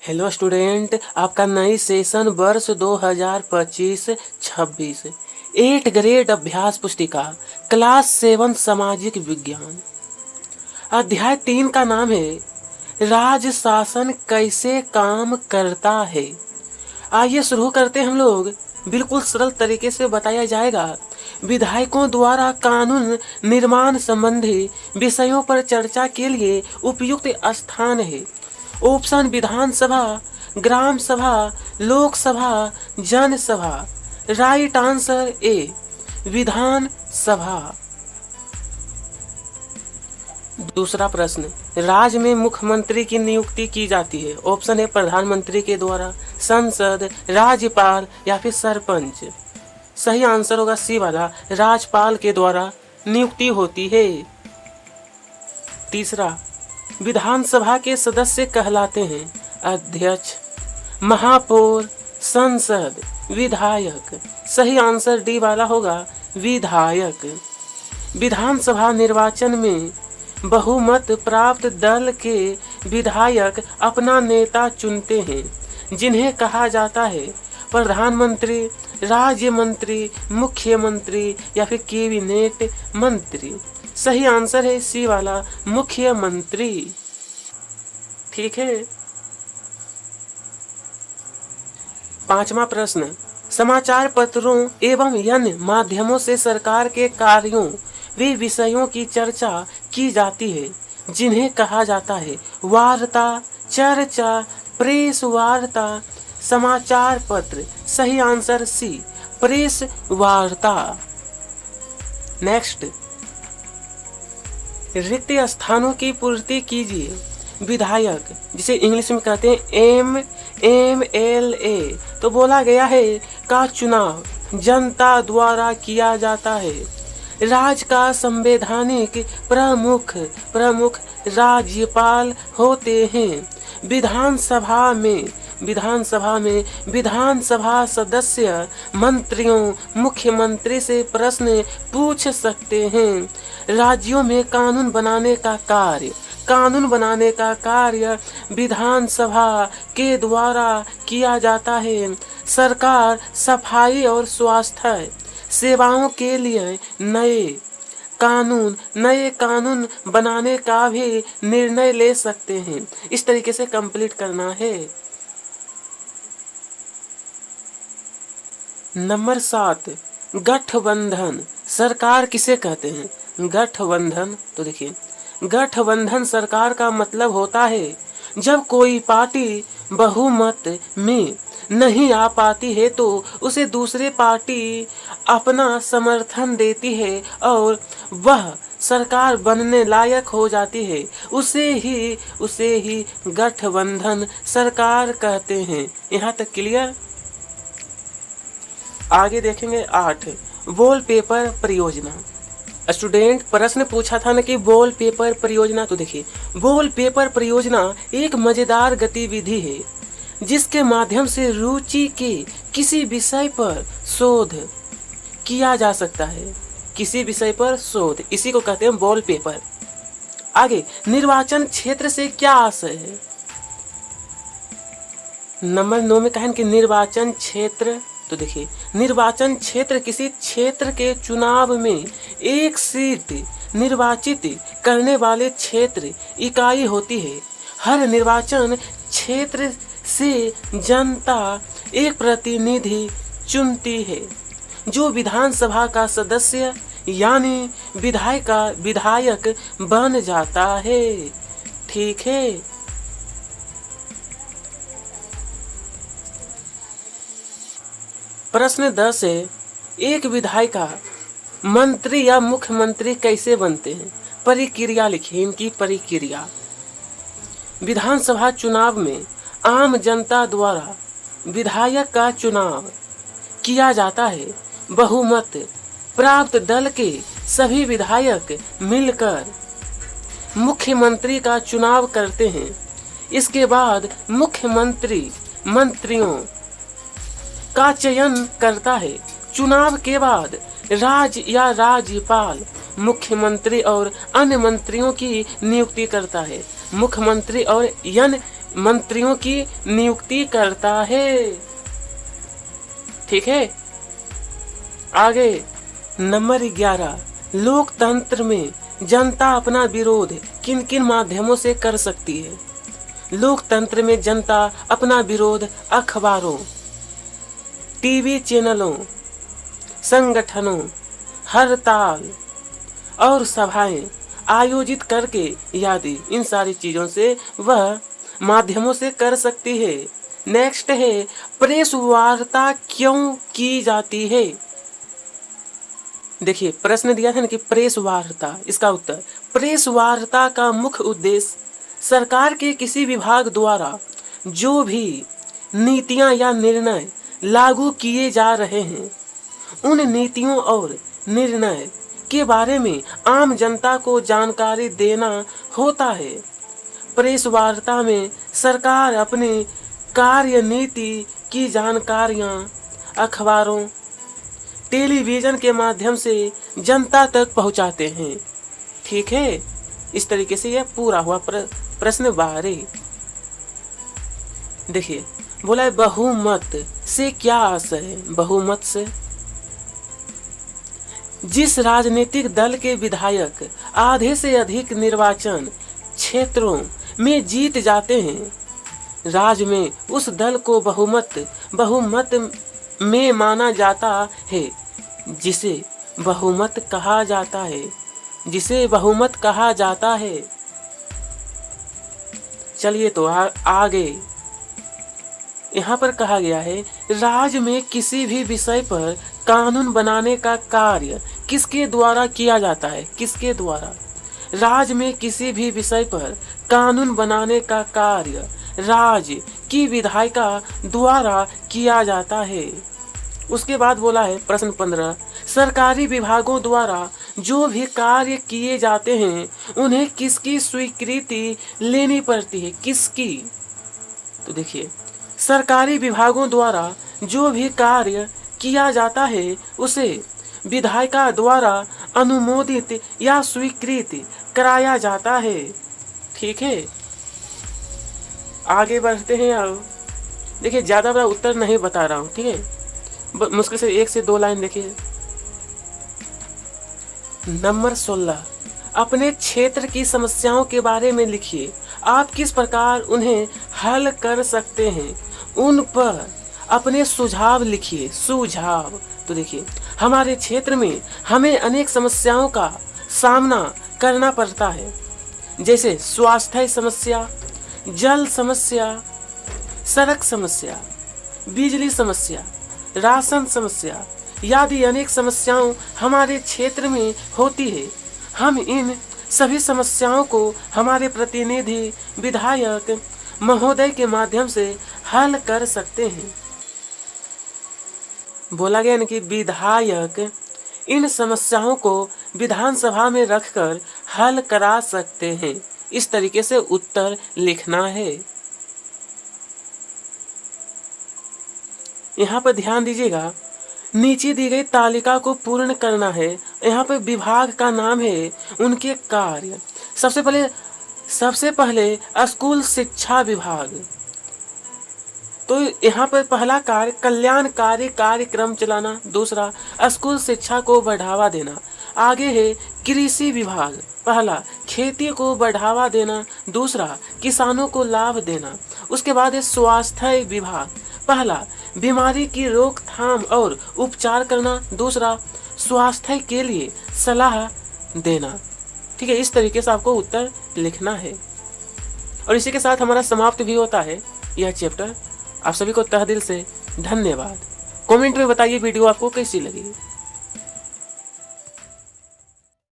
Hello student, आपका नई session वर्ष 2025-26 8 ग्रेड अभ्यास पुस्तिका क्लास 7 सामाजिक विज्ञान अध्याय 3 का नाम है राज शासन कैसे काम करता है। आइए शुरू करते हैं हम लोग। बिल्कुल सरल तरीके से बताया जाएगा। विधायकों द्वारा कानून निर्माण संबंधी विषयों पर चर्चा के लिए उपयुक्त स्थान है। ऑप्शन विधानसभा, ग्राम सभा, लोकसभा, जनसभा। Right answer A Vidhan Sabha. दूसरा प्रश्न, राज्य में मुख्यमंत्री की नियुक्ति की जाती है। ऑप्शन है प्रधानमंत्री के द्वारा, संसद, राज्यपाल या फिर सरपंच। सही आंसर होगा सी वाला, राज्यपाल के द्वारा नियुक्ति होती है। तीसरा, विधानसभा के सदस्य कहलाते हैं अध्यक्ष, महापौर, संसद, विधायक। सही आंसर डी वाला होगा विधायक। विधानसभा निर्वाचन में बहुमत प्राप्त दल के विधायक अपना नेता चुनते हैं, जिन्हें कहा जाता है प्रधानमंत्री, राज्य मंत्री, मुख्यमंत्री या फिर कैबिनेट मंत्री। सही आंसर है सी वाला मुख्यमंत्री। ठीक है। पांचवा प्रश्न, समाचार पत्रों एवं अन्य माध्यमों से सरकार के कार्यों वे विषयों की चर्चा की जाती है, जिन्हें कहा जाता है वार्ता, चर्चा, प्रेस वार्ता, समाचार पत्र। सही आंसर सी प्रेस वार्ता। नेक्स्ट, रिक्त स्थानों की पूर्ति कीजिए। विधायक, जिसे इंग्लिश में कहते हैं MLA, तो बोला गया है का चुनाव जनता द्वारा किया जाता है। राज्य का संवैधानिक प्रमुख राज्यपाल होते हैं। विधानसभा सदस्य मंत्रियों, मुख्यमंत्री से प्रश्न पूछ सकते हैं। राज्यों में कानून बनाने का कार्य विधानसभा के द्वारा किया जाता है। सरकार सफाई और स्वास्थ्य सेवाओं के लिए नए कानून बनाने का भी निर्णय ले सकते हैं। इस तरीके से कंप्लीट करना है। नंबर 7, गठबंधन सरकार किसे कहते हैं? गठबंधन, तो देखिए गठबंधन सरकार का मतलब होता है जब कोई पार्टी बहुमत में नहीं आ पाती है तो उसे दूसरी पार्टी अपना समर्थन देती है और वह सरकार बनने लायक हो जाती है। उसे ही गठबंधन सरकार कहते हैं। यहाँ तक क्लियर। आगे देखेंगे 8, वॉलपेपर परियोजना। स्टूडेंट, प्रश्न पूछा था ना कि वॉलपेपर परियोजना, तो देखिए वॉलपेपर परियोजना एक मजेदार गतिविधि है जिसके माध्यम से रुचि के किसी विषय पर शोध किया जा सकता है। किसी विषय पर शोध, इसी को कहते हैं वॉलपेपर। आगे, निर्वाचन क्षेत्र से क्या आशय है? नंबर 9 में कहें कि निर्वाचन क्षेत्र, तो देखिए निर्वाचन क्षेत्र किसी क्षेत्र के चुनाव में एक सीट निर्वाचित करने वाले क्षेत्र इकाई होती है। हर निर्वाचन क्षेत्र से जनता एक प्रतिनिधि चुनती है जो विधानसभा का सदस्य यानी विधायक बन जाता है। ठीक है। प्रश्न 10 है, एक विधायिका मंत्री या मुख्यमंत्री कैसे बनते हैं? प्रक्रिया लिखिए, इनकी प्रक्रिया। विधानसभा चुनाव में आम जनता द्वारा विधायक का चुनाव किया जाता है। बहुमत प्राप्त दल के सभी विधायक मिलकर मुख्यमंत्री का चुनाव करते हैं। इसके बाद मुख्यमंत्री मंत्रियों का चयन करता है। चुनाव के बाद राज्य या राज्यपाल मुख्यमंत्री और अन्य मंत्रियों की नियुक्ति करता है। मुख्यमंत्री और मंत्रियों की नियुक्ति करता है। ठीक है, आगे नंबर 11, लोकतंत्र में जनता अपना विरोध किन किन माध्यमों से कर सकती है। लोकतंत्र में जनता अपना विरोध अखबारों, टीवी चैनलों, संगठनों, हड़ताल और सभाएं आयोजित करके आदि इन सारी चीजों से वह माध्यमों से कर सकती है। नेक्स्ट है, प्रेस वार्ता क्यों की जाती है। देखिए प्रश्न दिया था ना कि प्रेस वार्ता, इसका उत्तर, प्रेस वार्ता का मुख्य उद्देश्य सरकार के किसी विभाग द्वारा जो भी नीतियां या निर्णय लागू किए जा रहे हैं उन नीतियों और निर्णय के बारे में आम जनता को जानकारी देना होता है। प्रेस वार्ता में सरकार अपने कार्य नीति की जानकारियां अखबारों, टेलीविजन के माध्यम से जनता तक पहुंचाते हैं। ठीक है, इस तरीके से यह पूरा हुआ प्रश्न 12। देखिए बोला है बहुमत से क्या आशय है। बहुमत से जिस राजनीतिक दल के विधायक आधे से अधिक निर्वाचन क्षेत्रों में जीत जाते हैं, राज्य में उस दल को बहुमत में माना जाता है, जिसे बहुमत कहा जाता है। जिसे बहुमत कहा जाता है। चलिए तो आगे यहाँ पर कहा गया है, राज्य में किसी भी विषय पर कानून बनाने का कार्य किसके द्वारा किया जाता है। किसके द्वारा। राज्य में किसी भी विषय पर कानून बनाने का कार्य राज्य की विधायिका द्वारा किया जाता है। उसके बाद बोला है प्रश्न 15, सरकारी विभागों द्वारा जो भी कार्य किए जाते हैं उन्हें किसकी स्वीकृति लेनी पड़ती है। किसकी। तो देखिए सरकारी विभागों द्वारा जो भी कार्य किया जाता है उसे विधायिका द्वारा अनुमोदित या स्वीकृत कराया जाता है। ठीक है, आगे बढ़ते हैं। अब देखिए ज्यादा बड़ा उत्तर नहीं बता रहा हूँ, ठीक है, मुश्किल से 1 से 2 लाइन देखिए। नंबर 16, अपने क्षेत्र की समस्याओं के बारे में लिखिए। आप किस प्रकार उन्हें हल कर सकते हैं, उन पर अपने सुझाव लिखिए। सुझाव। तो देखिए हमारे क्षेत्र में हमें अनेक समस्याओं का सामना करना पड़ता है, जैसे स्वास्थ्य समस्या, जल समस्या, सड़क समस्या, बिजली समस्या, राशन समस्या आदि अनेक समस्याओं हमारे क्षेत्र में होती है। हम इन सभी समस्याओं को हमारे प्रतिनिधि विधायक महोदय के माध्यम से हल कर सकते हैं। बोला गया ना कि विधायक इन समस्याओं को विधानसभा में रखकर हल करा सकते हैं। इस तरीके से उत्तर लिखना है। यहाँ पर ध्यान दीजिएगा, नीचे दी गई तालिका को पूर्ण करना है। यहाँ पर विभाग का नाम है, उनके कार्य। सबसे पहले स्कूल शिक्षा विभाग। तो यहाँ पर पहला कार्य कल्याणकारी कार्यक्रम चलाना, दूसरा स्कूल शिक्षा को बढ़ावा देना। आगे है कृषि विभाग, पहला खेती को बढ़ावा देना, दूसरा किसानों को लाभ देना। उसके बाद है स्वास्थ्य विभाग, पहला बीमारी की रोकथाम और उपचार करना, दूसरा स्वास्थ्य के लिए सलाह देना। ठीक है, इस तरीके से आपको उत्तर लिखना है। और इसी के साथ हमारा समाप्त भी होता है यह चैप्टर। आप सभी को तहे दिल से धन्यवाद। कमेंट में बताइए वीडियो आपको कैसी लगी।